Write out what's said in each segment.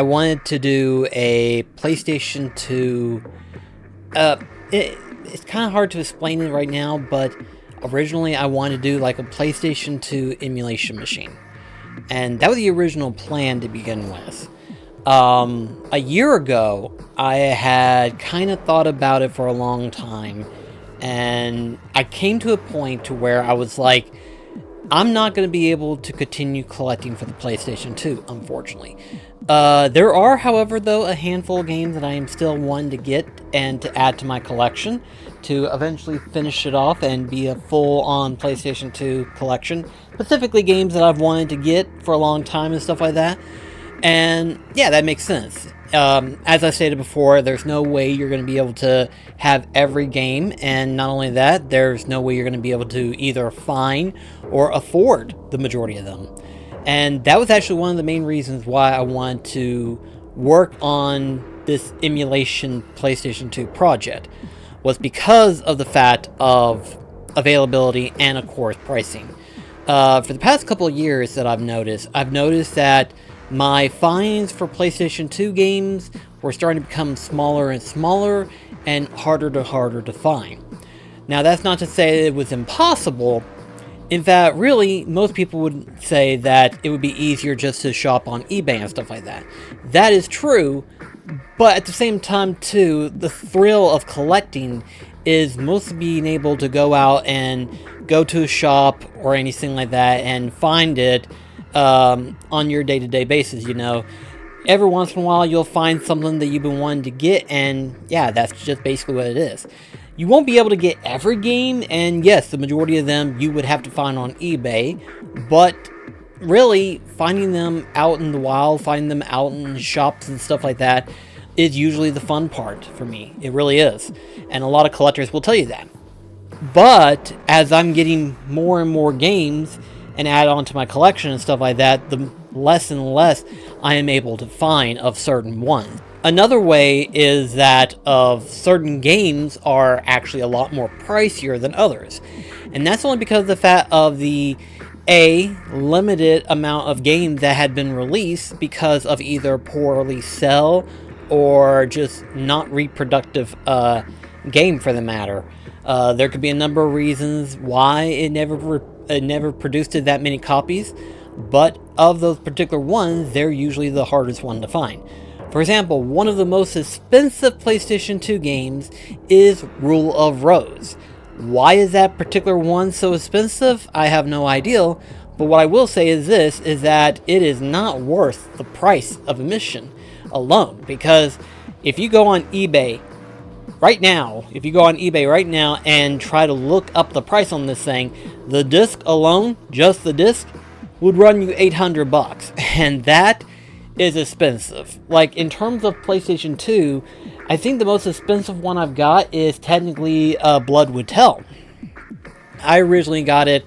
I wanted to do a PlayStation 2. It's kind of hard to explain it right now, but originally I wanted to do like a PlayStation 2 emulation machine. And that was the original plan to begin with. A year ago, I had kind of thought about it for a long time, and I came to a point to where I was like, I'm not going to be able to continue collecting for the PlayStation 2, unfortunately. There are, however, though, a handful of games that I am still wanting to get and to add to my collection to eventually finish it off and be a full-on PlayStation 2 collection. Specifically games that I've wanted to get for a long time and stuff like that. And yeah, that makes sense. As I stated before, there's no way you're going to be able to have every game, and not only that, there's no way you're going to be able to either find or afford the majority of them. And that was actually one of the main reasons why I wanted to work on this emulation PlayStation 2 project, was because of the fact of availability and, of course, pricing. For the past couple of years that I've noticed that my finds for PlayStation 2 games were starting to become smaller and smaller and harder to find. Now, that's not to say it was impossible. In fact, really, most people would say that it would be easier just to shop on eBay and stuff like that. That is true, but at the same time, too, the thrill of collecting is mostly being able to go out and go to a shop or anything like that and find it on your day-to-day basis. Every once in a while you'll find something that you've been wanting to get, and yeah, that's just basically what it is. You won't be able to get every game, and yes, the majority of them you would have to find on eBay, but really finding them out in the wild, finding them out in shops and stuff like that is usually the fun part for me. It really is, and a lot of collectors will tell you that. But as I'm getting more and more games and add on to my collection and stuff like that, the less and less I am able to find of certain ones. Another way is that of certain games are actually a lot more pricier than others. And that's only because of the fact of the limited amount of games that had been released because of either poorly sell or just not reproductive game for the matter. There could be a number of reasons why it never produced that many copies, but of those particular ones, they're usually the hardest one to find. For example, one of the most expensive PlayStation 2 games is Rule of Rose. Why is that particular one so expensive? I have no idea, but what I will say is this, is that it is not worth the price of admission alone, because if you go on eBay right now and try to look up the price on this thing, the disc alone, just the disc, would run you $800, and that is expensive. Like, in terms of PlayStation 2, I think the most expensive one I've got is technically Blood Would Tell. I originally got it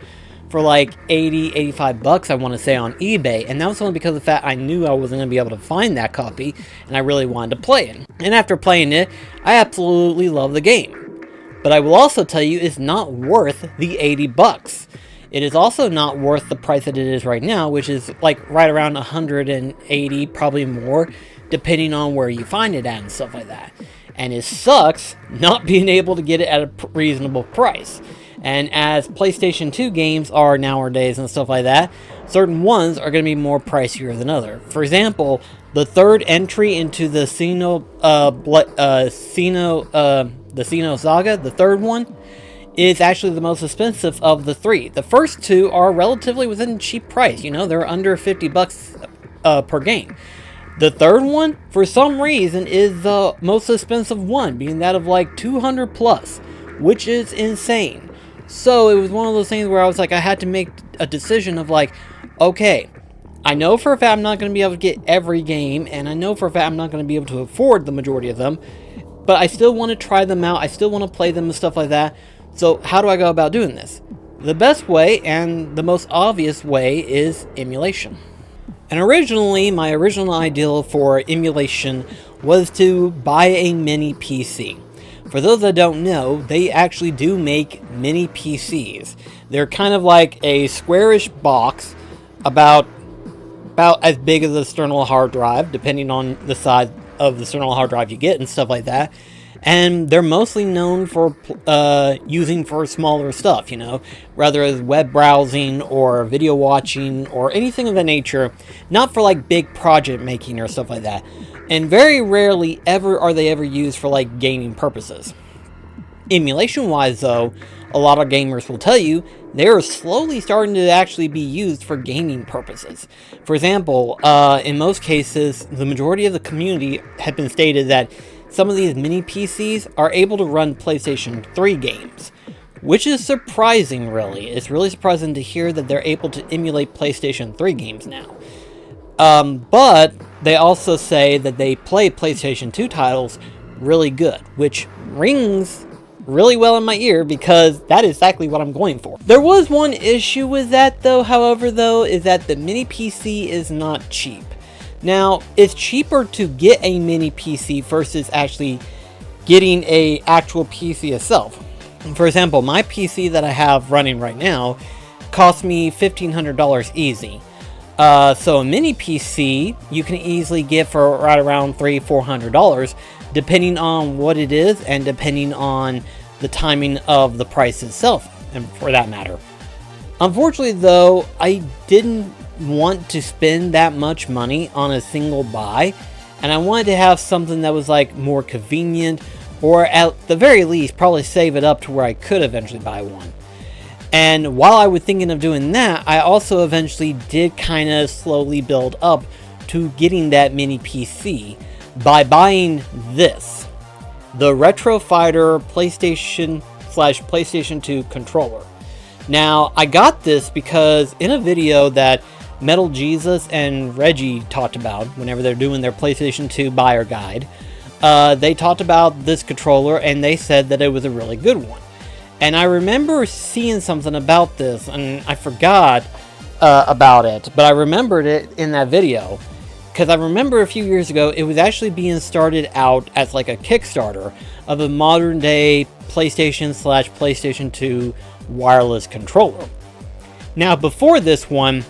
for like $85, I want to say, on eBay, and that was only because of the fact I knew I wasn't going to be able to find that copy, and I really wanted to play it. And after playing it, I absolutely love the game. But I will also tell you, it's not worth the $80. It is also not worth the price that it is right now, which is like right around $180, probably more, depending on where you find it at and stuff like that. And it sucks not being able to get it at a reasonable price. And as PlayStation 2 games are nowadays and stuff like that, certain ones are going to be more pricier than others. For example, the third entry into the Xeno Saga, the third one, is actually the most expensive of the three. The first two are relatively within cheap price. They're under $50 per game. The third one, for some reason, is the most expensive one, being that of like $200+, which is insane. So it was one of those things where I was like, I had to make a decision of like, okay, I know for a fact I'm not going to be able to get every game, and I know for a fact I'm not going to be able to afford the majority of them, but I still want to try them out, I still want to play them and stuff like that. So how do I go about doing this? The best way, and the most obvious way, is emulation. And originally, my original ideal for emulation was to buy a mini PC. For those that don't know, they actually do make mini PCs. They're kind of like a squarish box, about about as big as the external hard drive, depending on the size of the external hard drive you get and stuff like that. And they're mostly known for using for smaller stuff, you know, whether it's web browsing or video watching or anything of that nature, not for like big project making or stuff like that. And very rarely ever are they ever used for like gaming purposes. Emulation wise though, a lot of gamers will tell you they're slowly starting to actually be used for gaming purposes. For example, in most cases, the majority of the community have been stated that some of these mini PCs are able to run PlayStation 3 games, which is surprising, really. It's really surprising to hear that they're able to emulate PlayStation 3 games now. But they also say that they play PlayStation 2 titles really good, which rings really well in my ear because that is exactly what I'm going for. There was one issue with that though, however, is that the mini PC is not cheap. Now, it's cheaper to get a mini PC versus actually getting a actual PC itself. For example, my PC that I have running right now cost me $1,500 easy. So a mini PC you can easily get for right around $300-400, depending on what it is and depending on the timing of the price itself, and for that matter. Unfortunately, though, I didn't want to spend that much money on a single buy, and I wanted to have something that was like more convenient, or at the very least probably save it up to where I could eventually buy one. And while I was thinking of doing that, I also eventually did kind of slowly build up to getting that mini PC by buying this, the Retro Fighter PlayStation/PlayStation 2 controller. Now, I got this because in a video that Metal Jesus and Reggie talked about whenever they're doing their PlayStation 2 buyer guide, they talked about this controller and they said that it was a really good one. And I remember seeing something about this and I forgot about it, but I remembered it in that video because I remember a few years ago it was actually being started out as like a Kickstarter of a modern day PlayStation/PlayStation 2 wireless controller. Now, before this one,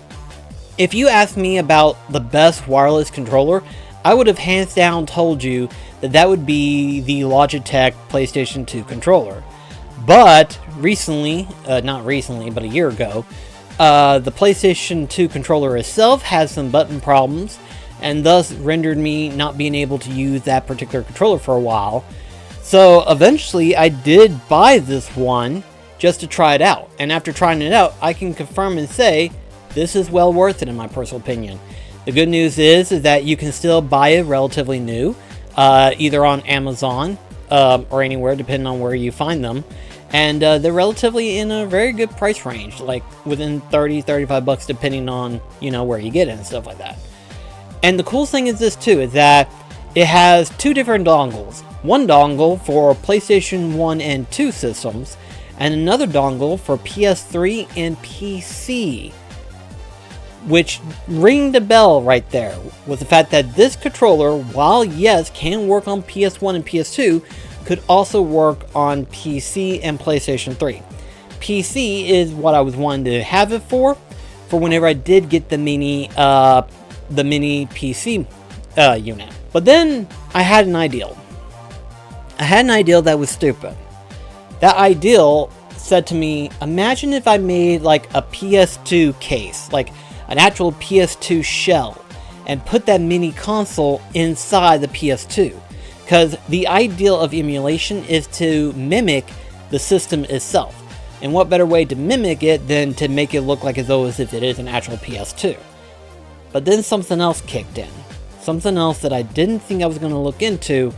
if you asked me about the best wireless controller, I would have hands down told you that that would be the Logitech PlayStation 2 controller. But recently, not recently, but a year ago, the PlayStation 2 controller itself has some button problems, and thus rendered me not being able to use that particular controller for a while. So eventually I did buy this one just to try it out, and after trying it out, I can confirm and say this is well worth it in my personal opinion. The good news is that you can still buy it relatively new, either on Amazon or anywhere depending on where you find them, and they're relatively in a very good price range, like within $30-35 depending on, you know, where you get it and stuff like that. And the cool thing is this too, is that it has two different dongles. One dongle for PlayStation 1 and 2 systems, and another dongle for PS3 and PC. Which ringed a bell right there, with the fact that this controller, while yes, can work on PS1 and PS2, could also work on PC and PlayStation 3. PC is what I was wanting to have it for whenever I did get the mini PC unit. But then I had an ideal. I had an ideal that was stupid. That ideal said to me, imagine if I made like a PS2 case, like an actual PS2 shell, and put that mini console inside the PS2. Because the ideal of emulation is to mimic the system itself. And what better way to mimic it than to make it look like as though as if it is an actual PS2. But then something else kicked in. Something else that I didn't think I was going to look into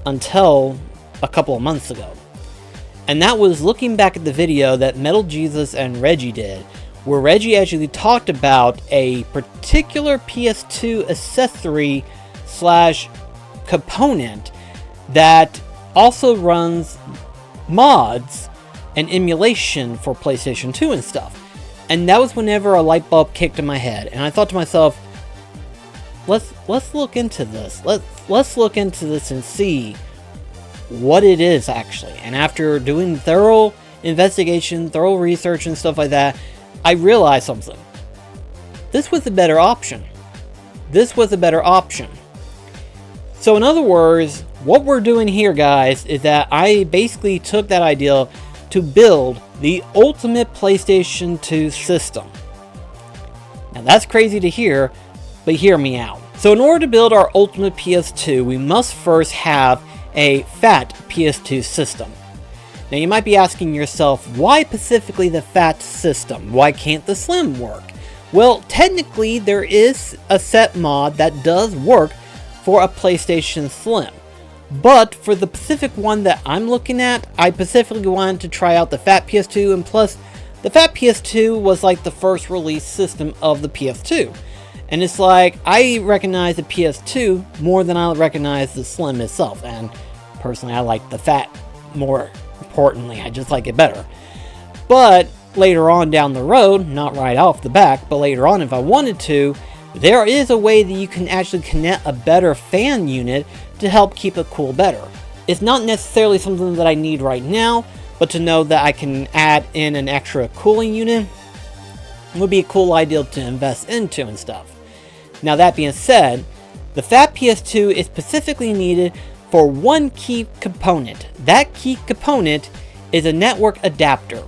until a couple of months ago. And that was looking back at the video that Metal Jesus and Reggie did, where Reggie actually talked about a particular PS2 accessory / component that also runs mods and emulation for PlayStation 2 and stuff. And that was whenever a light bulb kicked in my head, and I thought to myself, let's look into this. Let's look into this and see what it is actually. And after doing thorough investigation, thorough research and stuff like that, I realized something. this was a better option. This was a better option. So in other words, what we're doing here, guys, is that I basically took that idea to build the ultimate PlayStation 2 system. Now that's crazy to hear, but hear me out. So in order to build our ultimate PS2, we must first have a fat PS2 system. Now you might be asking yourself, why specifically the fat system? Why can't the slim work? Well, technically there is a set mod that does work for a PlayStation Slim. But for the specific one that I'm looking at, I specifically wanted to try out the fat PS2, and plus, the fat PS2 was like the first release system of the PS2. And it's like, I recognize the PS2 more than I recognize the Slim itself. And personally, I like the fat more importantly. I just like it better. But later on down the road, not right off the back, but later on if I wanted to, there is a way that you can actually connect a better fan unit to help keep it cool better. It's not necessarily something that I need right now, but to know that I can add in an extra cooling unit would be a cool idea to invest into and stuff. Now that being said, the fat PS2 is specifically needed for one key component. That key component is a network adapter.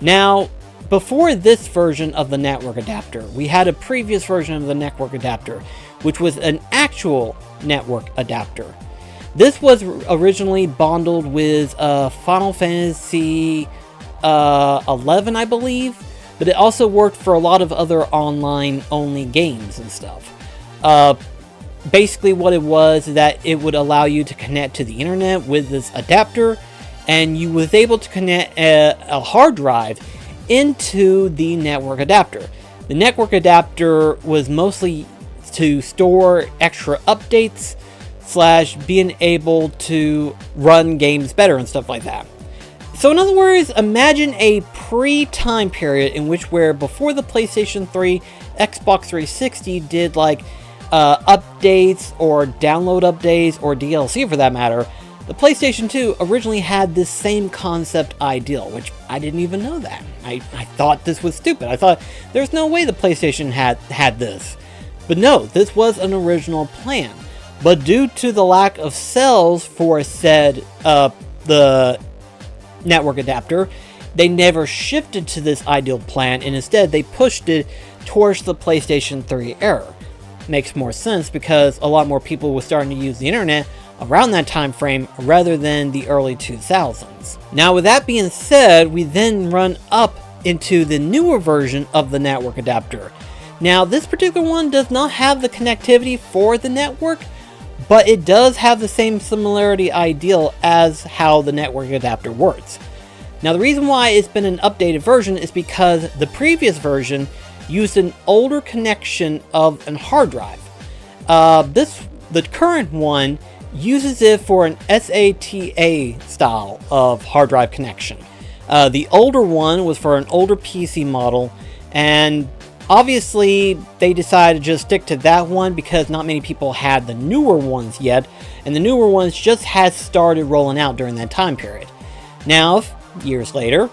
Now, before this version of the network adapter, we had a previous version of the network adapter, which was an actual network adapter. This was originally bundled with Final Fantasy 11, I believe, but it also worked for a lot of other online-only games and stuff. Basically what it was is that it would allow you to connect to the internet with this adapter, and you was able to connect a hard drive into the network adapter. The network adapter was mostly to store extra updates / being able to run games better and stuff like that. So in other words, imagine a pre-time period in which where before the PlayStation 3, Xbox 360 did like updates or download updates or DLC for that matter, the PlayStation 2 originally had this same concept ideal, which I didn't even know that. I thought this was stupid. I thought there's no way the PlayStation had this. But no, this was an original plan. But due to the lack of sales for said the network adapter, they never shifted to this ideal plan, and instead they pushed it towards the PlayStation 3 era. Makes more sense because a lot more people were starting to use the internet around that time frame rather than the early 2000s. Now with that being said, we then run up into the newer version of the network adapter. Now this particular one does not have the connectivity for the network, but it does have the same similarity ideal as how the network adapter works. Now the reason why it's been an updated version is because the previous version used an older connection of a hard drive. The current one uses it for an SATA style of hard drive connection. The older one was for an older PC model, and obviously they decided to just stick to that one because not many people had the newer ones yet, and the newer ones just had started rolling out during that time period. Now, years later,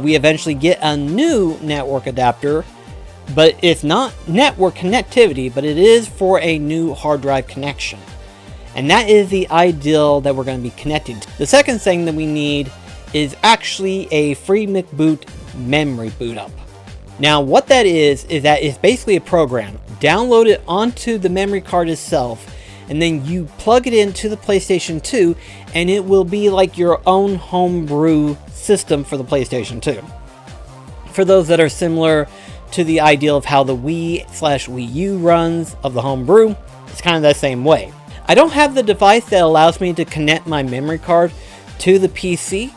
we eventually get a new network adapter, but it's not network connectivity, but it is for a new hard drive connection. And that is the ideal that we're going to be connected to. The second thing that we need is actually a free McBoot memory boot up. Now what that is that it's basically a program. Download it onto the memory card itself, and then you plug it into the PlayStation 2, and it will be like your own homebrew system for the PlayStation 2. For those that are similar to the ideal of how the Wii/Wii U runs of the homebrew, it's kind of the same way. I don't have the device that allows me to connect my memory card to the PC,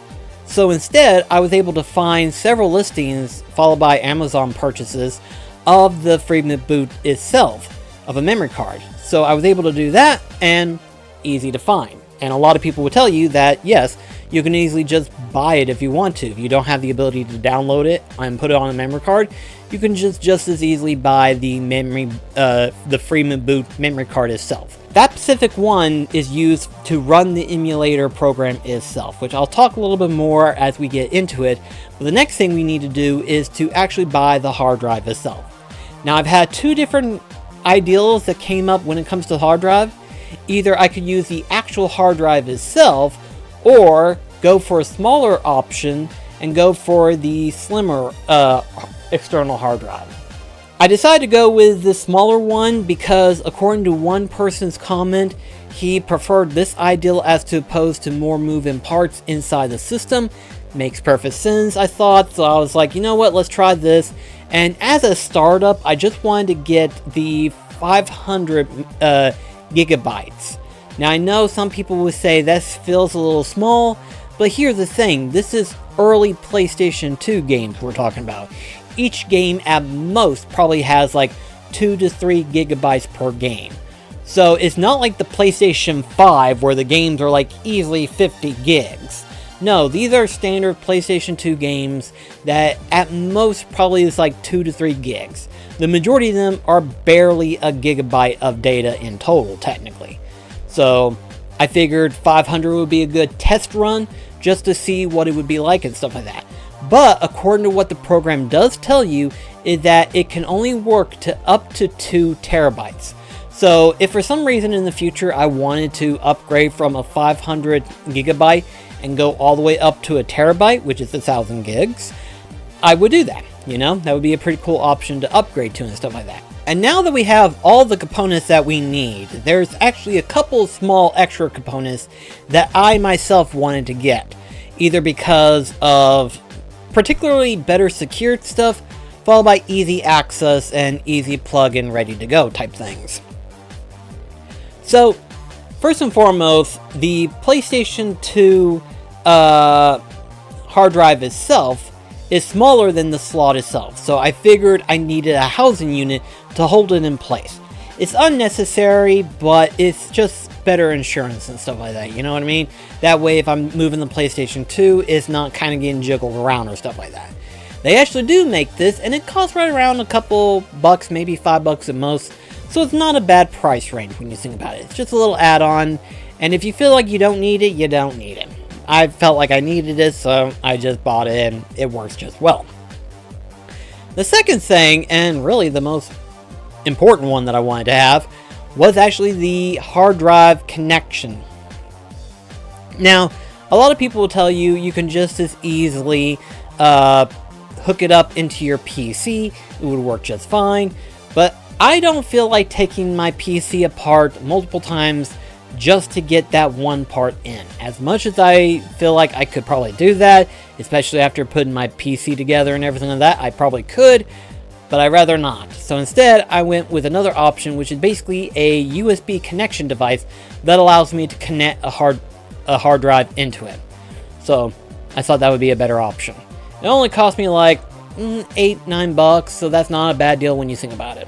so instead I was able to find several listings followed by Amazon purchases of the free boot itself of a memory card. So I was able to do that, and easy to find. And a lot of people will tell you that yes, you can easily just buy it if you want to. If you don't have the ability to download it and put it on a memory card, you can just as easily buy the free boot memory card itself. That specific one is used to run the emulator program itself, which I'll talk a little bit more as we get into it. But the next thing we need to do is to actually buy the hard drive itself. Now, I've had two different ideals that came up when it comes to hard drive. Either I could use the actual hard drive itself, or go for a smaller option and go for the slimmer external hard drive. I decided to go with the smaller one because, according to one person's comment, he preferred this ideal as opposed to more move-in parts inside the system. Makes perfect sense, I thought, so I was like, you know what, let's try this. And as a startup, I just wanted to get the 500 gigabytes. Now, I know some people would say that feels a little small, but here's the thing, this is early PlayStation 2 games we're talking about. Each game at most probably has like 2 to 3 gigabytes per game. So it's not like the PlayStation 5 where the games are like easily 50 gigs. No, these are standard PlayStation 2 games that at most probably is like 2 to 3 gigs. The majority of them are barely a gigabyte of data in total, technically. So I figured 500 would be a good test run just to see what it would be like and stuff like that. But according to what the program does tell you is that it can only work to up to 2 terabytes. So if for some reason in the future I wanted to upgrade from a 500 gigabyte and go all the way up to a terabyte, which is 1,000 gigs, I would do that. You know, that would be a pretty cool option to upgrade to and stuff like that. And now that we have all the components that we need, there's actually a couple small extra components that I myself wanted to get. Either because of particularly better secured stuff, followed by easy access and easy plug-in ready to go type things. So, first and foremost, the PlayStation 2 hard drive itself is smaller than the slot itself, so I figured I needed a housing unit to hold it in place. It's unnecessary, but it's just better insurance and stuff like that, you know what I mean? That way, if I'm moving the PlayStation 2, it's not kind of getting jiggled around or stuff like that. They actually do make this, and it costs right around a couple bucks, maybe $5 at most, so it's not a bad price range when you think about it. It's just a little add-on, and if you feel like you don't need it, you don't need it. I felt like I needed it, so I just bought it, and it works just well. The second thing, and really the most important one that I wanted to have, was actually the hard drive connection. Now, a lot of people will tell you you can just as easily hook it up into your PC, it would work just fine, but I don't feel like taking my PC apart multiple times just to get that one part in. As much as I feel like I could probably do that, especially after putting my PC together and everything like that, I probably could, but I'd rather not. So instead, I went with another option, which is basically a USB connection device that allows me to connect a hard drive into it. So I thought that would be a better option. It only cost me like $8-9, so that's not a bad deal when you think about it.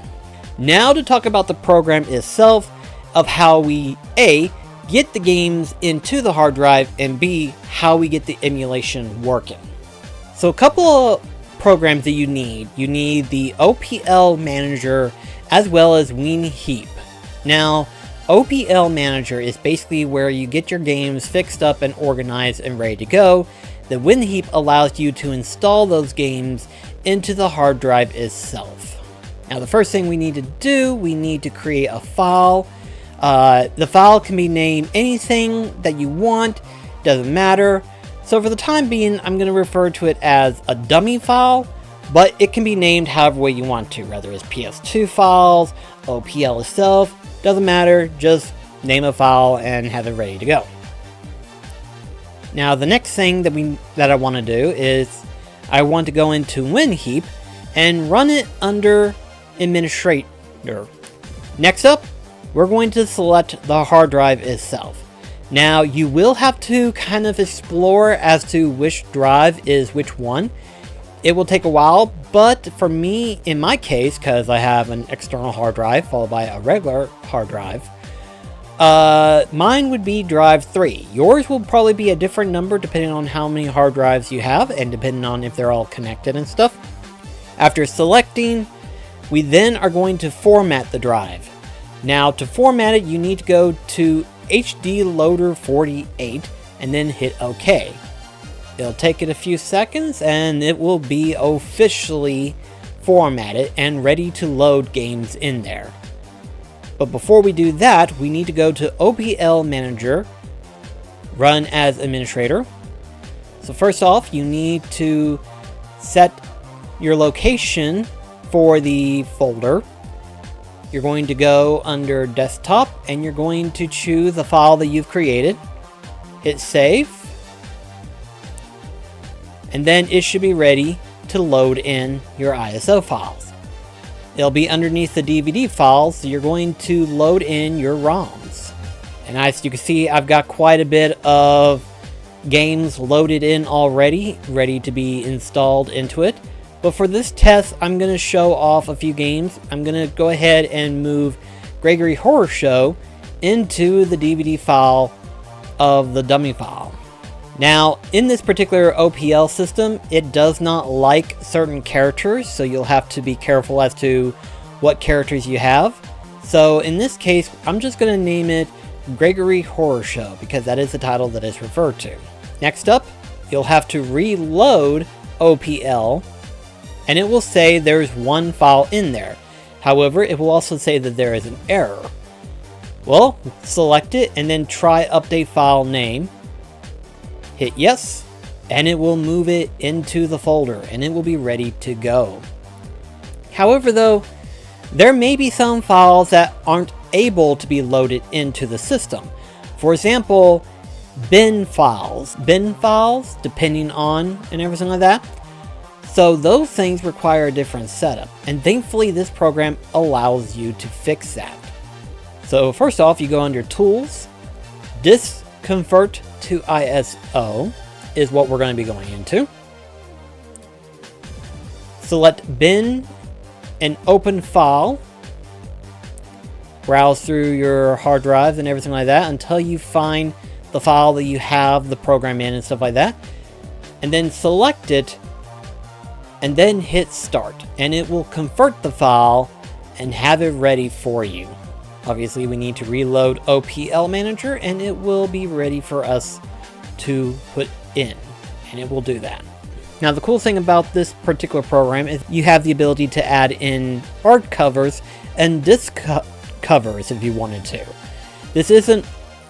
Now to talk about the program itself, of how we A, get the games into the hard drive, and B, how we get the emulation working. So a couple of programs that you need the OPL Manager as well as WinHeap. Now, OPL Manager is basically where you get your games fixed up and organized and ready to go. The WinHeap allows you to install those games into the hard drive itself. Now, the first thing we need to do, we need to create a file. The file can be named anything that you want, doesn't matter. So for the time being, I'm going to refer to it as a dummy file, but it can be named however way you want to, whether it's PS2 files, OPL itself, doesn't matter, just name a file and have it ready to go. Now the next thing that I want to do is I want to go into WinHeap and run it under administrator. Next up, we're going to select the hard drive itself. Now, you will have to kind of explore as to which drive is which one. It will take a while, but for me, in my case, because I have an external hard drive followed by a regular hard drive, mine would be drive 3. Yours will probably be a different number depending on how many hard drives you have and depending on if they're all connected and stuff. After selecting, we then are going to format the drive. Now, to format it, you need to go to HD Loader 48 and then hit OK. It'll take it a few seconds and it will be officially formatted and ready to load games in there. But before we do that, we need to go to OPL Manager, run as administrator. So first off, you need to set your location for the folder. You're going to go under desktop and you're going to choose the file that you've created. Hit save. And then it should be ready to load in your ISO files. It'll be underneath the DVD files, so you're going to load in your ROMs. And as you can see, I've got quite a bit of games loaded in already, ready to be installed into it. But for this test, I'm going to show off a few games. I'm going to go ahead and move Gregory Horror Show into the DVD file of the dummy file. Now, in this particular OPL system, it does not like certain characters, so you'll have to be careful as to what characters you have. So in this case, I'm just going to name it Gregory Horror Show, because that is the title that it's referred to. Next up, you'll have to reload OPL, and it will say there's one file in there. However, it will also say that there is an error. Well, select it and then try update file name. Hit yes, and it will move it into the folder and it will be ready to go. However though, there may be some files that aren't able to be loaded into the system. For example, bin files, depending on and everything like that. So those things require a different setup, and thankfully this program allows you to fix that. So first off, you go under Tools, Disk Convert to ISO is what we're going to be going into. Select bin and open file. Browse through your hard drives and everything like that until you find the file that you have the program in and stuff like that. And then select it and then hit start, and it will convert the file and have it ready for you. Obviously, we need to reload OPL Manager and it will be ready for us to put in, and it will do that. Now, the cool thing about this particular program is you have the ability to add in hard covers and disc covers if you wanted to. This isn't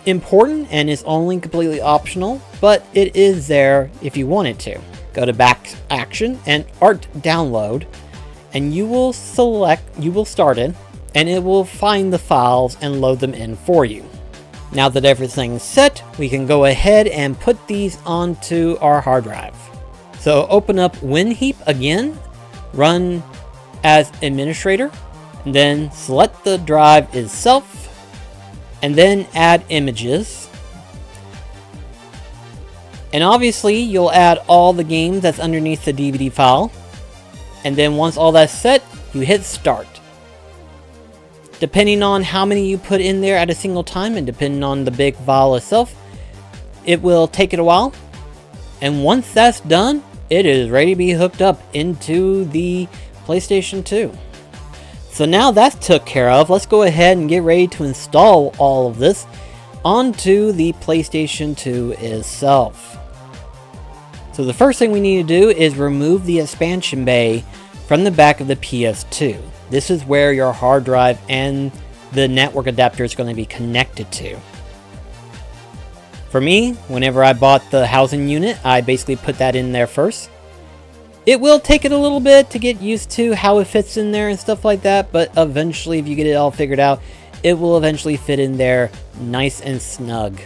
important and is only completely optional, but it is there if you wanted to. Go to Back Action and Art Download, and you will start it, and it will find the files and load them in for you. Now that everything's set, we can go ahead and put these onto our hard drive. So open up WinHeap again, run as administrator, and then select the drive itself, and then add images. And obviously you'll add all the games that's underneath the DVD file. And then once all that's set, you hit start. Depending on how many you put in there at a single time and depending on the big file itself, it will take it a while. And once that's done, it is ready to be hooked up into the PlayStation 2. So now that's took care of, let's go ahead and get ready to install all of this onto the PlayStation 2 itself. So the first thing we need to do is remove the expansion bay from the back of the PS2. This is where your hard drive and the network adapter is going to be connected to. For me, whenever I bought the housing unit, I basically put that in there first. It will take it a little bit to get used to how it fits in there and stuff like that, but eventually, if you get it all figured out, it will eventually fit in there nice and snug.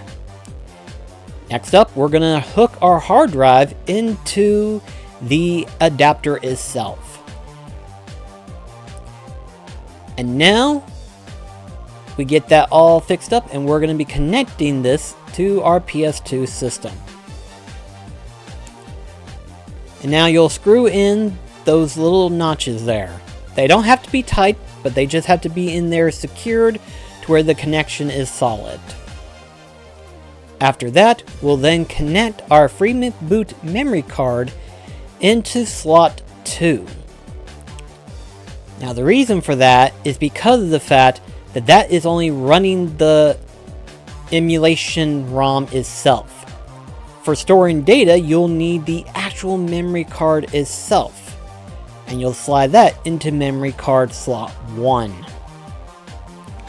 Next up, we're going to hook our hard drive into the adapter itself. And now we get that all fixed up, and we're going to be connecting this to our PS2 system. And now you'll screw in those little notches there. They don't have to be tight, but they just have to be in there secured to where the connection is solid. After that, we'll then connect our FreeBoot memory card into slot 2. Now the reason for that is because of the fact that that is only running the emulation ROM itself. For storing data, you'll need the actual memory card itself. and you'll slide that into memory card slot 1.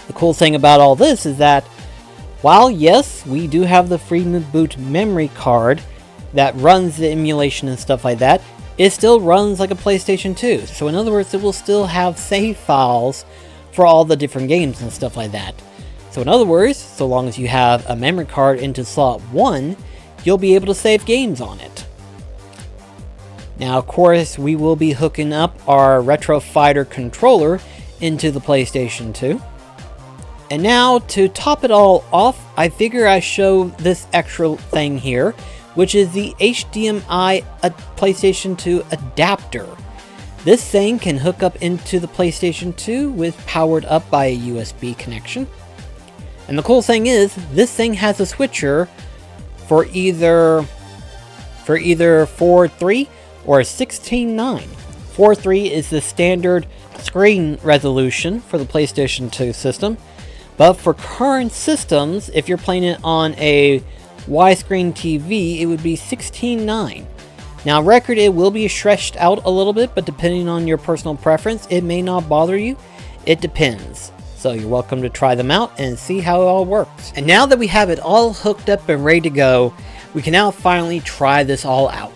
The cool thing about all this is that while yes, we do have the Freedom Boot memory card that runs the emulation and stuff like that, it still runs like a PlayStation 2. So in other words, it will still have save files for all the different games and stuff like that. So in other words, so long as you have a memory card into slot 1, you'll be able to save games on it. Now of course, we will be hooking up our Retro Fighter controller into the PlayStation 2. And now, to top it all off, I figure I show this extra thing here, which is the HDMI PlayStation 2 adapter. This thing can hook up into the PlayStation 2 with powered up by a USB connection. And the cool thing is, this thing has a switcher for either 4:3 or 16:9. 4:3 is the standard screen resolution for the PlayStation 2 system. But for current systems, if you're playing it on a widescreen TV, it would be 16:9. Now, record, it will be stretched out a little bit, but depending on your personal preference, it may not bother you. It depends. So you're welcome to try them out and see how it all works. And now that we have it all hooked up and ready to go, we can now finally try this all out.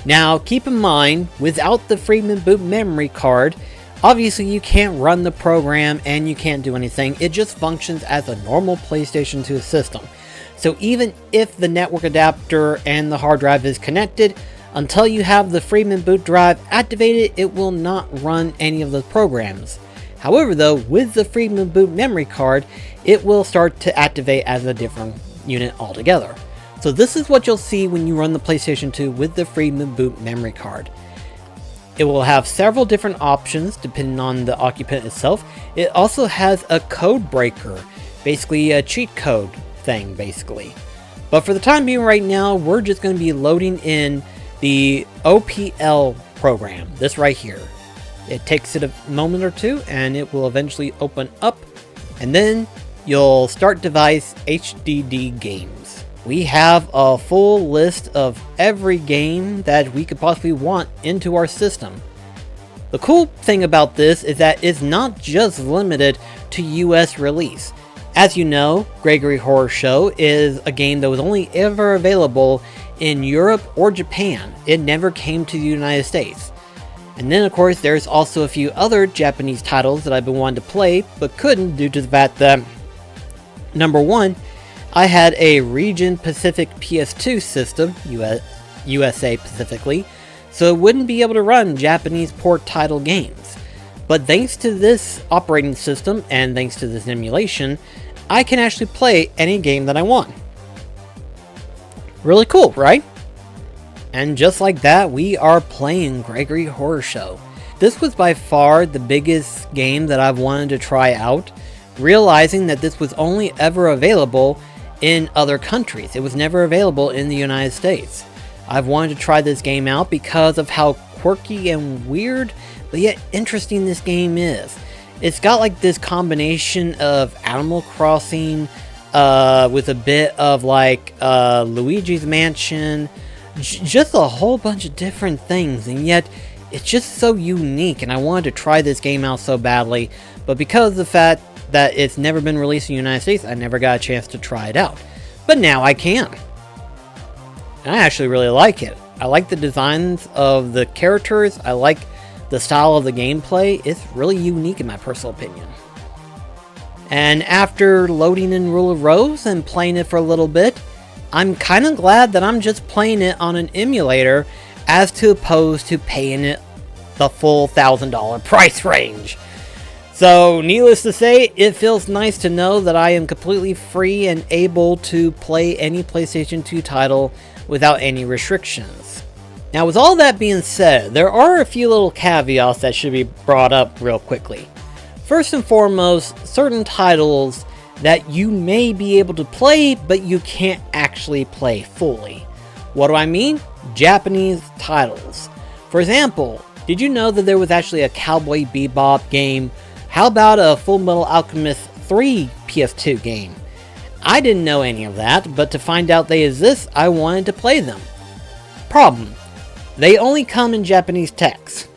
Now, keep in mind, without the Freedom Boot memory card, obviously you can't run the program and you can't do anything. It just functions as a normal PlayStation 2 system. So even if the network adapter and the hard drive is connected, until you have the Freedom Boot drive activated, it will not run any of the programs. However though, with the Freedom Boot memory card, it will start to activate as a different unit altogether. So this is what you'll see when you run the PlayStation 2 with the Freedom Boot memory card. It will have several different options depending on the occupant itself. It also has a code breaker, basically a cheat code thing basically. But for the time being right now, we're just going to be loading in the OPL program, this right here. It takes it a moment or two and it will eventually open up, and then you'll start device HDD games. We have a full list of every game that we could possibly want into our system. The cool thing about this is that it's not just limited to US release. As you know, Gregory Horror Show is a game that was only ever available in Europe or Japan. It never came to the United States. And then of course there's also a few other Japanese titles that I've been wanting to play but couldn't due to the fact that, number one, I had a region Pacific PS2 system, USA specifically, so it wouldn't be able to run Japanese port title games. But thanks to this operating system and thanks to this emulation, I can actually play any game that I want. Really cool, right? And just like that, we are playing Gregory Horror Show. This was by far the biggest game that I've wanted to try out, realizing that this was only ever available in other countries. It was never available in the United States. I've wanted to try this game out because of how quirky and weird, but yet interesting this game is. It's got like this combination of Animal Crossing with a bit of like Luigi's Mansion, just a whole bunch of different things, and yet it's just so unique, and I wanted to try this game out so badly, but because of the fact that it's never been released in the United States, I never got a chance to try it out. But now I can. And I actually really like it. I like the designs of the characters, I like the style of the gameplay. It's really unique in my personal opinion. And after loading in Rule of Rose and playing it for a little bit, I'm kind of glad that I'm just playing it on an emulator as to opposed to paying it the full $1,000 price range. So, needless to say, it feels nice to know that I am completely free and able to play any PlayStation 2 title without any restrictions. Now, with all that being said, there are a few little caveats that should be brought up real quickly. First and foremost, certain titles that you may be able to play, but you can't actually play fully. What do I mean? Japanese titles. For example, did you know that there was actually a Cowboy Bebop game? How about a Full Metal Alchemist 3 PS2 game? I didn't know any of that, but to find out they exist, I wanted to play them. Problem: they only come in Japanese text.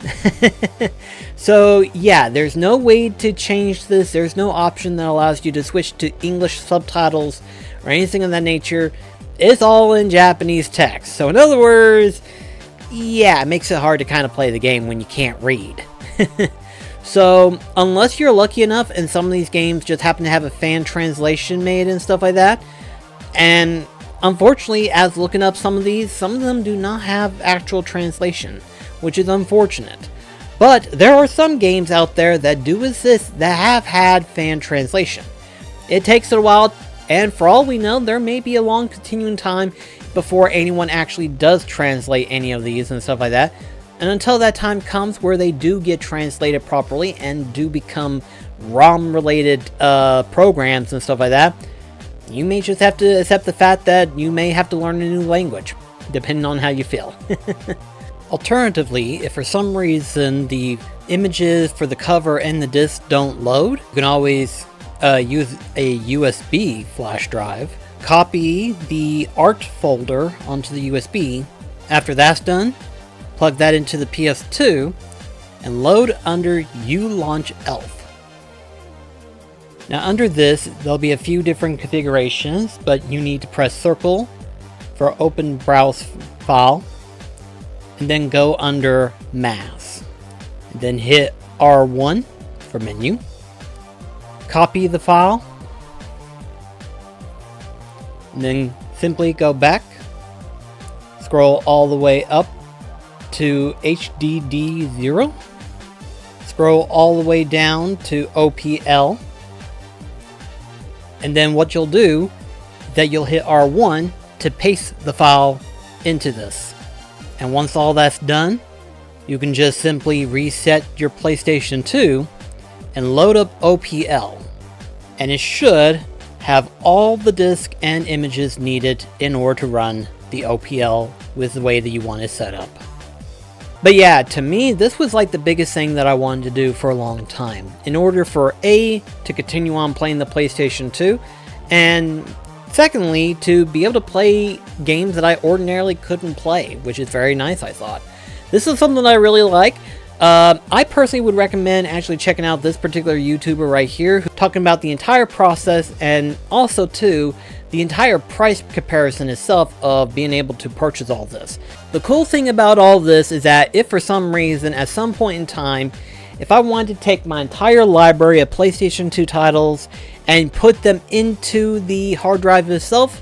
So yeah, there's no way to change this. There's no option that allows you to switch to English subtitles or anything of that nature. It's all in Japanese text. So in other words, yeah, it makes it hard to kind of play the game when you can't read. So unless you're lucky enough and some of these games just happen to have a fan translation made and stuff like that, and unfortunately, as looking up some of them do not have actual translation, which is unfortunate. But there are some games out there that do exist that have had fan translation. It takes a while, and for all we know, there may be a long continuing time before anyone actually does translate any of these and stuff like that. And until that time comes where they do get translated properly and do become ROM-related programs and stuff like that, you may just have to accept the fact that you may have to learn a new language, depending on how you feel. Alternatively, if for some reason the images for the cover and the disc don't load, you can always use a USB flash drive, copy the art folder onto the USB. After that's done, plug that into the PS2 and load under ULaunch ELF. Now under this, there'll be a few different configurations, but you need to press circle for open browse file, and then go under mass. And then hit R1 for menu. Copy the file. And then simply go back. Scroll all the way up to HDD0. Scroll all the way down to OPL. And then what you'll do is that you'll hit R1 to paste the file into this. And once all that's done, you can just simply reset your PlayStation 2 and load up OPL. And it should have all the disk and images needed in order to run the OPL with the way that you want it set up. But yeah, to me, this was like the biggest thing that I wanted to do for a long time. In order for A, to continue on playing the PlayStation 2, and secondly, to be able to play games that I ordinarily couldn't play, which is very nice, I thought. This is something that I really like. I personally would recommend actually checking out this particular YouTuber right here, talking about the entire process and also, too, the entire price comparison itself of being able to purchase all this. The cool thing about all this is that if for some reason, at some point in time, if I wanted to take my entire library of PlayStation 2 titles and put them into the hard drive itself,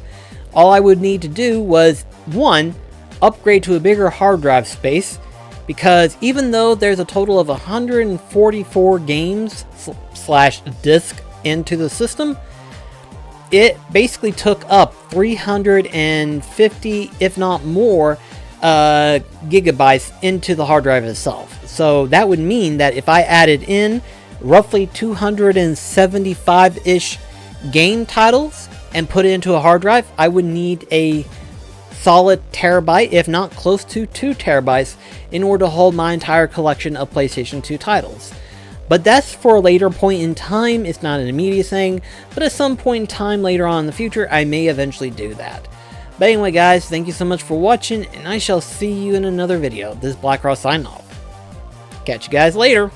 all I would need to do was, one, upgrade to a bigger hard drive space, because even though there's a total of 144 games / disc into the system, it basically took up 350, if not more, gigabytes into the hard drive itself. So that would mean that if I added in roughly 275-ish game titles and put it into a hard drive, I would need a solid terabyte, if not close to 2 terabytes, in order to hold my entire collection of PlayStation 2 titles. But that's for a later point in time. It's not an immediate thing, but at some point in time later on in the future, I may eventually do that. But anyway, guys, thank you so much for watching, and I shall see you in another video. This is BlackCross signing off. Catch you guys later.